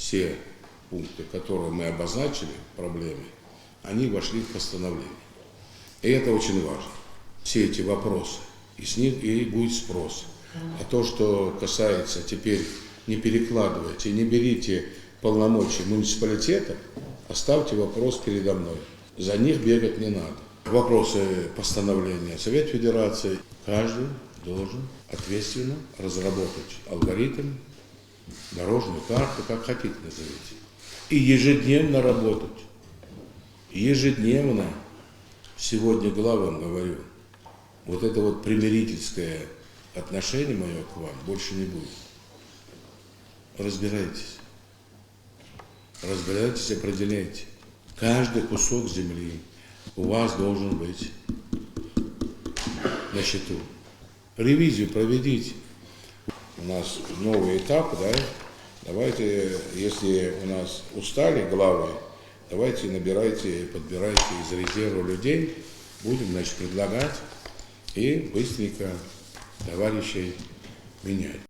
все пункты, которые мы обозначили, проблемы, они вошли в постановление. И это очень важно. Все эти вопросы, и с них и будет спрос. А то, что касается теперь, не перекладывайте, не берите полномочия муниципалитета, оставьте вопрос передо мной. За них бегать не надо. Вопросы постановления Совет Федерации. Каждый должен ответственно разработать алгоритм, дорожную карту, как хотите назовите. И ежедневно работать. Ежедневно. Сегодня главам говорю, вот это вот примирительское отношение мое к вам больше не будет. Разбирайтесь. Разбирайтесь, определяйте. Каждый кусок земли у вас должен быть на счету. Ревизию проведите. У нас новый этап, да? Давайте, если у нас устали главы, давайте набирайте, подбирайте из резерва людей, будем, значит, предлагать и быстренько товарищей менять.